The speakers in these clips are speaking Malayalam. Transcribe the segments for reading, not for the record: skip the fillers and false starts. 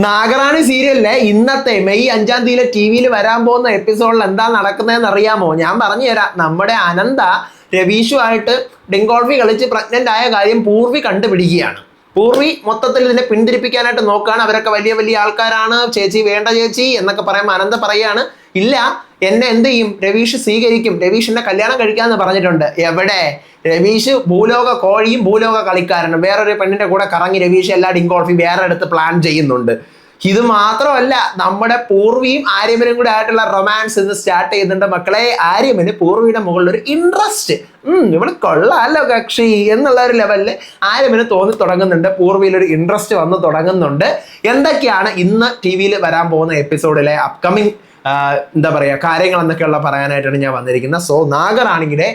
നാഗറാണി സീരിയലിലെ ഇന്നത്തെ മെയ് 5-ാം തീയതി ടി വിയിൽ വരാൻ പോകുന്ന എപ്പിസോഡിൽ എന്താ നടക്കുന്നതെന്ന് അറിയാമോ? ഞാൻ പറഞ്ഞു തരാം. നമ്മുടെ അനന്ത രവീഷുമായിട്ട് ഡിങ്കോൾഫി കളിച്ച് പ്രഗ്നന്റ് ആയ കാര്യം പൂർവി കണ്ടുപിടിക്കുകയാണ്. പൂർവി മൊത്തത്തിൽ ഇതിനെ പിന്തിരിപ്പിക്കാനായിട്ട് നോക്കുകയാണ്. അവരൊക്കെ വലിയ വലിയ ആൾക്കാരാണ്, ചേച്ചി വേണ്ട ചേച്ചി എന്നൊക്കെ പറയുമ്പോൾ അനന്ത പറയാണ്, ഇല്ല എന്നെ എന്ത് ചെയ്യും, രവീഷ് സ്വീകരിക്കും, രവീഷിന്റെ കല്യാണം കഴിക്കാന്ന് പറഞ്ഞിട്ടുണ്ട്. എവിടെ? രവീഷ് ഭൂലോക കോഴിയും ഭൂലോക കളിക്കാരനും. വേറൊരു പെണ്ണിന്റെ കൂടെ കറങ്ങി രവീഷ് എല്ലാ ഡിങ്കോൾഫി വേറെ അടുത്ത് പ്ലാൻ ചെയ്യുന്നുണ്ട്. ഇത് മാത്രമല്ല, നമ്മുടെ പൂർവിയും ആര്യമനും കൂടെ ആയിട്ടുള്ള റൊമാൻസ് ഇന്ന് സ്റ്റാർട്ട് ചെയ്യുന്നുണ്ട്. മക്കളെ, ആര്യമന് പൂർവിയുടെ മുകളിൽ ഒരു ഇൻട്രസ്റ്റ്, ഇവിടെ കൊള്ളാലോ കക്ഷി എന്നുള്ള ഒരു ലെവലിൽ ആര്യമന് തോന്നി തുടങ്ങുന്നുണ്ട്. പൂർവിയിൽ ഒരു ഇൻട്രസ്റ്റ് വന്ന് തുടങ്ങുന്നുണ്ട്. എന്തൊക്കെയാണ് ഇന്ന് ടി വിയിൽ വരാൻ പോകുന്ന എപ്പിസോഡിലെ അപ്കമിങ് എന്താ പറയുക കാര്യങ്ങൾ എന്നൊക്കെയുള്ള പറയാനായിട്ടാണ് ഞാൻ വന്നിരിക്കുന്നത്. സോ നാഗറാണിയുടെ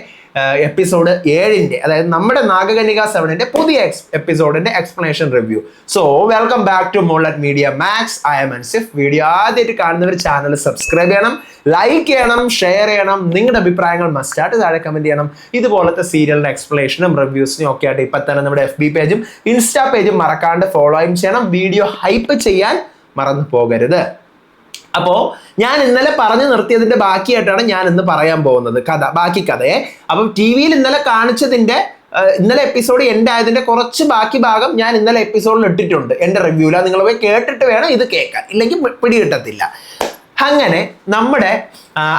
എപ്പിസോഡ് 7-ന്റെ, അതായത് നമ്മുടെ നാഗകന്യക 7-ന്റെ പുതിയ എപ്പിസോഡിന്റെ explanation review. So welcome back to മോളറ്റ് media max. I am Ansif. Video ആദ്യമായിട്ട് കാണുന്നവർ ചാനൽ സബ്സ്ക്രൈബ് ചെയ്യണം, ലൈക്ക് ചെയ്യണം, ഷെയർ ചെയ്യണം. നിങ്ങളുടെ അഭിപ്രായങ്ങൾ മസ്റ്റായിട്ട് താഴെ കമന്റ് ചെയ്യണം. ഇതുപോലത്തെ സീരിയലിന്റെ എക്സ്പ്ലനേഷനും റിവ്യൂസിനും ഒക്കെ ആയിട്ട് ഇപ്പൊ തന്നെ നമ്മുടെ FB പേജും ഇൻസ്റ്റാ പേജും മറക്കാണ്ട് ഫോളോയും ചെയ്യണം. വീഡിയോ ഹൈപ്പ് ചെയ്യാൻ മറന്നു പോകരുത്. അപ്പോൾ ഞാൻ ഇന്നലെ പറഞ്ഞു നിർത്തിയതിന്റെ ബാക്കിയായിട്ടാണ് ഞാൻ ഇന്ന് പറയാൻ പോകുന്നത് ബാക്കി കഥയെ. അപ്പം ടി വിയിൽ ഇന്നലെ കാണിച്ചതിന്റെ ഇന്നലെ എപ്പിസോഡ് എൻഡ് ആയതിന്റെ കുറച്ച് ബാക്കി ഭാഗം ഞാൻ ഇന്നലെ എപ്പിസോഡിൽ ഇട്ടിട്ടുണ്ട് എൻ്റെ റിവ്യൂല. നിങ്ങൾ പോയി കേട്ടിട്ട് വേണം ഇത് കേൾക്കാൻ, ഇല്ലെങ്കിൽ പിടി കിട്ടത്തില്ല. അങ്ങനെ നമ്മുടെ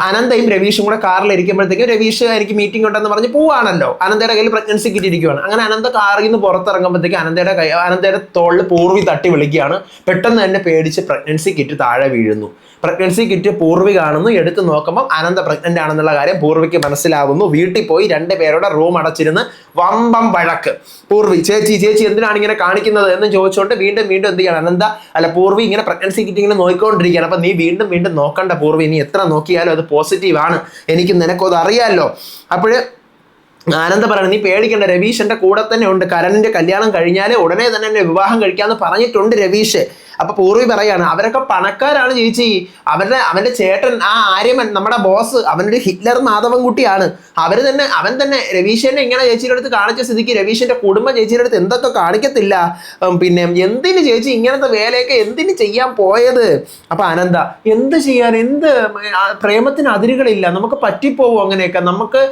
അനന്തയും രവീഷും കൂടെ കാറിൽ ഇരിക്കുമ്പോഴത്തേക്കും രവീഷ് എനിക്ക് മീറ്റിംഗ് ഉണ്ടെന്ന് പറഞ്ഞ് പോവാണല്ലോ. അനന്തയുടെ കയ്യിൽ പ്രഗ്നൻസി കിറ്റ് ഇരിക്കുവാണ്. അങ്ങനെ അനന്ത കാറിൽ നിന്ന് പുറത്തിറങ്ങുമ്പോഴത്തേക്കും അനന്തയുടെ തോളിൽ പൂർവി തട്ടി വിളിക്കുകയാണ്. പെട്ടെന്ന് തന്നെ പേടിച്ച് പ്രഗ്നൻസി കിറ്റ് താഴെ വീഴുന്നു. പ്രഗ്നൻസി കിറ്റ് പൂർവി കാണുന്നു. എടുത്ത് നോക്കുമ്പോൾ അനന്ത പ്രഗ്നന്റ് ആണെന്നുള്ള കാര്യം പൂർവിക്ക് മനസ്സിലാവുന്നു. വീട്ടിൽ പോയി 2 പേരുടെ റൂം അടച്ചിരുന്ന് വമ്പം വഴക്ക്. പൂർവി ചേച്ചി എന്തിനാണ് ഇങ്ങനെ കാണിക്കുന്നത് എന്ന് ചോദിച്ചുകൊണ്ട് വീണ്ടും എന്ത് ചെയ്യണം പൂർവി ഇങ്ങനെ പ്രഗ്നൻസി കിറ്റ് ഇങ്ങനെ നോക്കിക്കൊണ്ടിരിക്കുകയാണ്. അപ്പൊ നീ വീണ്ടും നോക്കണ്ട പൂർവി, നീ എത്ര നോക്കിയാലും അത് പോസിറ്റീവ് ആണ്, എനിക്ക് നിനക്കും അത് അറിയാമല്ലോ. അപ്പോഴ് ആനന്ദ പറയണം, നീ പേടിക്കണ്ട, രവീഷ് എൻ്റെ കൂടെ തന്നെ ഉണ്ട്, കരണിന്റെ കല്യാണം കഴിഞ്ഞാലേ ഉടനെ തന്നെ എന്നെ വിവാഹം കഴിക്കാമെന്ന് പറഞ്ഞിട്ടുണ്ട് രവീഷ്. അപ്പൊ പൂർവി പറയാണ്, അവരൊക്കെ പണക്കാരാണ് ചേച്ചി, അവന്റെ ചേട്ടൻ ആ ആര്യമൻ നമ്മുടെ ബോസ് അവനൊരു ഹിറ്റ്ലർ മാധവൻകുട്ടിയാണ്. അവൻ തന്നെ രവീഷിനെ ഇങ്ങനെ ചേച്ചിയുടെ അടുത്ത് കാണിച്ച സ്ഥിതിക്ക് രവീഷിന്റെ കുടുംബം ചേച്ചിയുടെ അടുത്ത് എന്തൊക്കെ കാണിക്കത്തില്ല. പിന്നെ എന്തിന് ചേച്ചി ഇങ്ങനത്തെ വേലയൊക്കെ എന്തിന് ചെയ്യാൻ പോയത്? അപ്പൊ അനന്ത, എന്ത് ചെയ്യാൻ, പ്രേമത്തിന് അതിരുകളില്ല, നമുക്ക് പറ്റിപ്പോവും അങ്ങനെയൊക്കെ. നമുക്ക്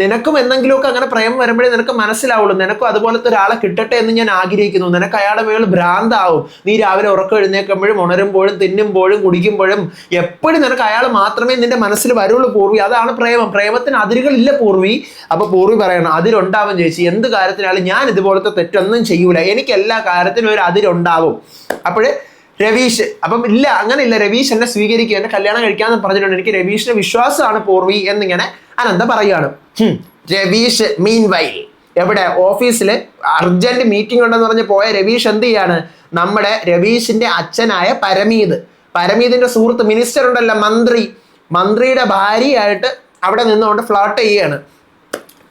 നിനക്കും എന്തെങ്കിലുമൊക്കെ അങ്ങനെ പ്രേമം വരുമ്പോഴേ നിനക്ക് മനസ്സിലാവുള്ളൂ. നിനക്കും അതുപോലത്തെ ഒരാളെ കിട്ടട്ടെ എന്ന് ഞാൻ ആഗ്രഹിക്കുന്നു. നിനക്ക് അയാളുടെ മേളിൽ ഭ്രാന്താവും. നീ രാവിലെ എഴുന്നേൽക്കുമ്പോഴും ഉണരുമ്പോഴും തിന്നുമ്പോഴും കുടിക്കുമ്പോഴും എപ്പോഴും നിനക്ക് അയാൾ മാത്രമേ നിന്റെ മനസ്സിൽ വരുള്ളൂ പൂർവി. അതാണ് പ്രേമം. പ്രേമത്തിന് അതിരുകളില്ല പൂർവി. അപ്പൊ പൂർവി പറയണം, അതിരുണ്ടാവും ചേച്ചി, എന്ത് കാര്യത്തിനാലും ഞാൻ ഇതുപോലത്തെ തെറ്റൊന്നും ചെയ്യൂല, എനിക്ക് എല്ലാ കാര്യത്തിനും ഒരു അതിരുണ്ടാവും. അപ്പോഴേ രവീഷ് അപ്പം ഇല്ല, അങ്ങനെ ഇല്ല, രവീഷ് എന്നെ സ്വീകരിക്കുക, എന്നെ കല്യാണം കഴിക്കാന്ന് പറഞ്ഞിട്ടുണ്ട്, എനിക്ക് രവീഷിന്റെ വിശ്വാസമാണ് പൂർവി എന്നിങ്ങനെ അനന്ത പറയുകയാണ്. രവീഷ് മീൻ വൈൽ എവിടെ? ഓഫീസിൽ അർജന്റ് മീറ്റിംഗ് ഉണ്ടെന്ന് പറഞ്ഞ് പോയ രവീഷ് എന്ത് ചെയ്യാണ്? നമ്മുടെ രവീഷിന്റെ അച്ഛനായ പരമീതിന്റെ സുഹൃത്ത് മിനിസ്റ്റർ ഉണ്ടല്ലോ, മന്ത്രിയുടെ ഭാര്യയായിട്ട് അവിടെ നിന്നുകൊണ്ട് ഫ്ലോട്ട് ചെയ്യാണ്.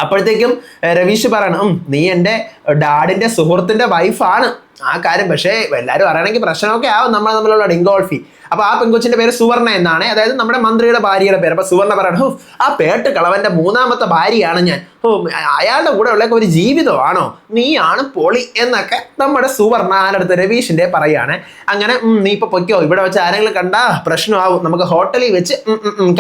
അപ്പോഴത്തേക്കും രവീഷ് പറയണം, നീ എൻ്റെ ഡാഡിന്റെ സുഹൃത്തിന്റെ വൈഫാണ് ആ കാര്യം, പക്ഷേ എല്ലാവരും അറിയണമെങ്കിൽ പ്രശ്നമൊക്കെ ആവും നമ്മൾ തമ്മിലുള്ള ഡിങ്കോൾഫി. അപ്പൊ ആ പെൺകൊച്ചിന്റെ പേര് സുവർണ എന്നാണ്, അതായത് നമ്മുടെ മന്ത്രിയുടെ ഭാര്യയുടെ പേര്. അപ്പൊ സുവർണ പറയണം, ആ പേട്ട് കളവന്റെ 3ാമത്തെ ഭാര്യയാണ് ഞാൻ, അയാളുടെ കൂടെ ഉള്ള ഒരു ജീവിതമാണോ, നീയാണ് പൊളി എന്നൊക്കെ നമ്മുടെ സുവർണ ആരടുത്ത് രവീഷിന്റെ പറയാണ്. അങ്ങനെ നീ ഇപ്പൊ പൊയ്ക്കോ, ഇവിടെ വെച്ച് ആരെങ്കിലും കണ്ടാ പ്രശ്നമാവും, നമുക്ക് ഹോട്ടലിൽ വെച്ച്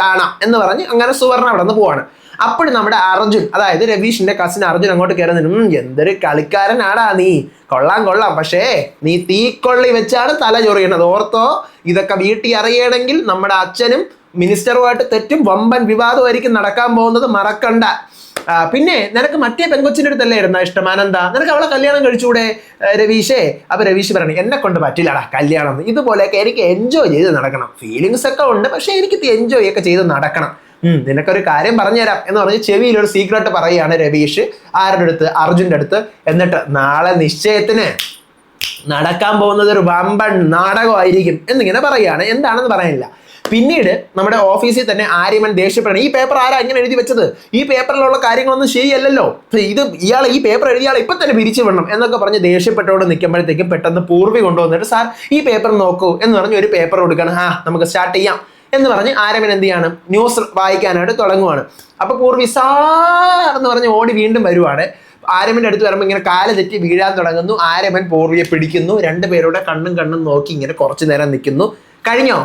കാണാം എന്ന് പറഞ്ഞ് അങ്ങനെ സുവർണ അവിടെ നിന്ന് പോവാണ്. അപ്പോഴും നമ്മുടെ അർജുൻ, അതായത് രവീഷിന്റെ കസിൻ അർജുൻ അങ്ങോട്ട് കയറുന്നു. എന്തൊരു കളിക്കാരനാടാ നീ, കൊള്ളാം, പക്ഷേ നീ തീക്കൊള്ളി വെച്ചാണ് തല ചൊറിയണത്, ഓർത്തോ. ഇതൊക്കെ വീട്ടിൽ അറിയണമെങ്കിൽ നമ്മുടെ അച്ഛനും മിനിസ്റ്ററുമായിട്ട് തെറ്റും വമ്പൻ വിവാദമായിരിക്കും നടക്കാൻ പോകുന്നത്, മറക്കണ്ട. പിന്നെ നിനക്ക് മറ്റേ പെൺകൊച്ചിൻ്റെ അടുത്തല്ലേ ഇരുന്ന ഇഷ്ടം അനന്ത, നിനക്ക് അവളെ കല്യാണം കഴിച്ചുകൂടെ രവീഷേ? അപ്പൊ രവീഷ് പറഞ്ഞു, എന്നെ കൊണ്ട് പറ്റില്ലടാ കല്യാണം, ഇതുപോലെയൊക്കെ എനിക്ക് എൻജോയ് ചെയ്ത് നടക്കണം, ഫീലിങ്സ് ഒക്കെ ഉണ്ട്, പക്ഷെ എനിക്ക് എൻജോയ് ഒക്കെ ചെയ്ത് നടക്കണം. നിനക്കൊരു കാര്യം പറഞ്ഞുതരാം എന്ന് പറഞ്ഞ് ചെവിയിൽ ഒരു സീക്രട്ട് പറയുകയാണ് രവീഷ് ആരുടെ അടുത്ത്? അർജുൻ്റെ അടുത്ത്. എന്നിട്ട് നാളെ നിശ്ചയത്തിന് നടക്കാൻ പോകുന്നത് ഒരു വമ്പൻ നാടകമായിരിക്കും എന്നിങ്ങനെ പറയുകയാണ്. എന്താണെന്ന് പറയാനില്ല. പിന്നീട് നമ്മുടെ ഓഫീസിൽ തന്നെ ആര്യമൻ ദേഷ്യപ്പെടണം, ഈ പേപ്പർ ആരാ ഇങ്ങനെ എഴുതി വെച്ചത്, ഈ പേപ്പറിലുള്ള കാര്യങ്ങളൊന്നും ശരിയല്ലല്ലോ, ഇയാൾ ഈ പേപ്പർ എഴുതിയാൾ ഇപ്പൊ തന്നെ പിരിച്ചു വിടണം എന്നൊക്കെ പറഞ്ഞ് ദേഷ്യപ്പെട്ടോട് നിൽക്കുമ്പോഴത്തേക്കും പെട്ടെന്ന് പൂർവി കൊണ്ടുവന്നിട്ട്, സാർ ഈ പേപ്പർ നോക്കൂ എന്ന് പറഞ്ഞ് ഒരു പേപ്പർ കൊടുക്കണം. നമുക്ക് സ്റ്റാർട്ട് ചെയ്യാം എന്ന് പറഞ്ഞ് ആര്യമൻ എന്ത് ചെയ്യാണ്? ന്യൂസ് വായിക്കാനായിട്ട് തുടങ്ങുവാണ്. അപ്പൊ പൂർവി സാർ എന്ന് പറഞ്ഞ് ഓടി വീണ്ടും വരുവാണ്. ആര്യമന്റെ അടുത്ത് വരുമ്പോൾ ഇങ്ങനെ കാല് തെറ്റി വീഴാൻ തുടങ്ങുന്നു. ആര്യമൻ പൂർവിയെ പിടിക്കുന്നു. രണ്ടുപേരുടെ കണ്ണും നോക്കി ഇങ്ങനെ കുറച്ചു നേരം നിൽക്കുന്നു. കഴിഞ്ഞോ?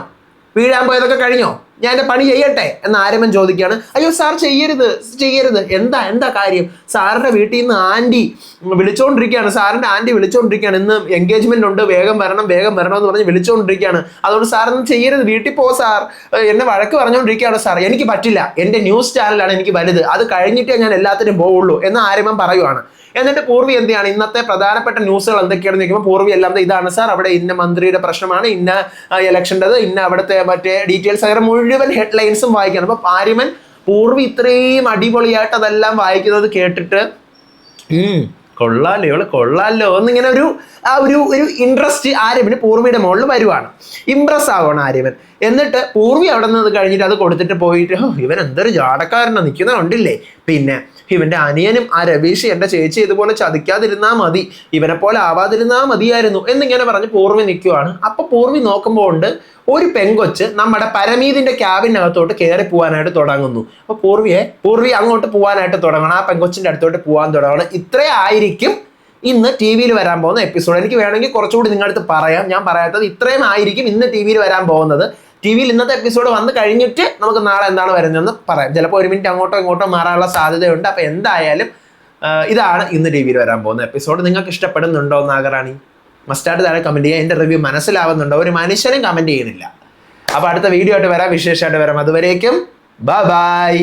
വീഴാൻ പോയതൊക്കെ കഴിഞ്ഞോ? ഞാൻ എൻ്റെ പണി ചെയ്യട്ടെ എന്ന് ആര്യമൻ ചോദിക്കുകയാണ്. അയ്യോ സാർ ചെയ്യരുത്. എന്താ കാര്യം? സാറിന്റെ വീട്ടിൽ നിന്ന് ആൻറ്റി വിളിച്ചോണ്ടിരിക്കുകയാണ്. സാറിന്റെ ആൻറ്റി വിളിച്ചോണ്ടിരിക്കുകയാണ്. ഇന്ന് എൻഗേജ്മെന്റ് ഉണ്ട്, വേഗം വരണം എന്ന് പറഞ്ഞ് വിളിച്ചോണ്ടിരിക്കുകയാണ്. അതുകൊണ്ട് സാറൊന്നും ചെയ്യരുത്, വീട്ടിൽ പോ സാർ. എന്നെ വഴക്ക് പറഞ്ഞുകൊണ്ടിരിക്കുകയാണ് സാർ. എനിക്ക് പറ്റില്ല, എൻ്റെ ന്യൂസ് ചാനലാണ് എനിക്ക് വലുത്, അത് കഴിഞ്ഞിട്ടേ ഞാൻ എല്ലാത്തിനും പോവുള്ളൂ എന്ന് ആര്യമൻ പറയുവാണ്. എന്നിട്ട് പൂർവി എന്തെയാണ് ഇന്നത്തെ പ്രധാനപ്പെട്ട ന്യൂസുകൾ എന്തൊക്കെയാണെന്ന് ചോദിക്കുമ്പോൾ പൂർവി എല്ലാം ഇതാണ് സാർ, അവിടെ ഇന്ന മന്ത്രിയുടെ പ്രശ്നമാണ്, ഇന്ന ഇലക്ഷൻ്റെത്, ഇന്ന അവിടുത്തെ മറ്റേ ഡീറ്റെയിൽസ് അങ്ങനെ മുഴുവൻ ഹെഡ്ലൈൻസും വായിക്കണം. അപ്പൊ ആര്യമൻ പൂർവി ഇത്രയും അടിപൊളിയായിട്ട് അതെല്ലാം വായിക്കുന്നത് കേട്ടിട്ട് കൊള്ളാലോ എന്നിങ്ങനെ ഒരു ഇൻട്രസ്റ്റ് ആര്യമന് പൂർവിയുടെ മുകളിൽ വരുവാണ്. ഇംപ്രസ് ആവുകയാണ് ആര്യമൻ. എന്നിട്ട് പൂർവി അവിടെ നിന്ന് കഴിഞ്ഞിട്ട് അത് കൊടുത്തിട്ട് പോയിട്ട് ഇവൻ എന്തൊരു ജാടക്കാരനാണ് നിൽക്കുന്ന കണ്ടില്ലേ, പിന്നെ ഇവന്റെ അനിയനും ആ രവീഷ് എൻ്റെ ചേച്ചി ഇതുപോലെ ചതിക്കാതിരുന്നാ മതി, ഇവനെ പോലെ ആവാതിരുന്നാ മതിയായിരുന്നു എന്നിങ്ങനെ പറഞ്ഞ് പൂർവി നിൽക്കുവാണ്. അപ്പൊ പൂർവി നോക്കുമ്പോൾ ഉണ്ട് ഒരു പെങ്കൊച്ച് നമ്മുടെ പരമീതിന്റെ ക്യാബിനകത്തോട്ട് കയറി പോകാനായിട്ട് തുടങ്ങുന്നു. അപ്പൊ പൂർവി അങ്ങോട്ട് പോകാനായിട്ട് തുടങ്ങണം, ആ പെങ്കൊച്ചിന്റെ അടുത്തോട്ട് പോകാൻ തുടങ്ങണം. ഇത്രേ ആയിരിക്കും ഇന്ന് ടി വിയിൽ വരാൻ പോകുന്ന എപ്പിസോഡ്. എനിക്ക് വേണമെങ്കിൽ കുറച്ചുകൂടി നിങ്ങളുടെ അടുത്ത് പറയാം, ഞാൻ പറയാത്തത് ഇത്രയും ആയിരിക്കും ഇന്ന് ടി വിയിൽ വരാൻ പോകുന്നത്. ടി വിയിൽ ഇന്നത്തെ എപ്പിസോഡ് വന്ന് കഴിഞ്ഞിട്ട് നമുക്ക് നാളെ എന്താണ് വരുന്നതെന്ന് പറയാം. ചിലപ്പോൾ 1 മിനിറ്റ് അങ്ങോട്ടോ ഇങ്ങോട്ടോ മാറാനുള്ള സാധ്യതയുണ്ട്. അപ്പോൾ എന്തായാലും ഇതാണ് ഇന്ന് ടി വിയിൽ വരാൻ പോകുന്ന എപ്പിസോഡ്. നിങ്ങൾക്ക് ഇഷ്ടപ്പെടുന്നുണ്ടോ നാഗറാണി? മസ്റ്റായിട്ട് താഴെ കമൻറ്റ് ചെയ്യുക. എൻ്റെ റിവ്യൂ മനസ്സിലാവുന്നുണ്ടോ? ഒരു മനുഷ്യനും കമൻറ്റ് ചെയ്യുന്നില്ല. അപ്പോൾ അടുത്ത വീഡിയോ ആയിട്ട് വരാം, വിശേഷമായിട്ട് വരാം. അതുവരേക്കും ബൈ.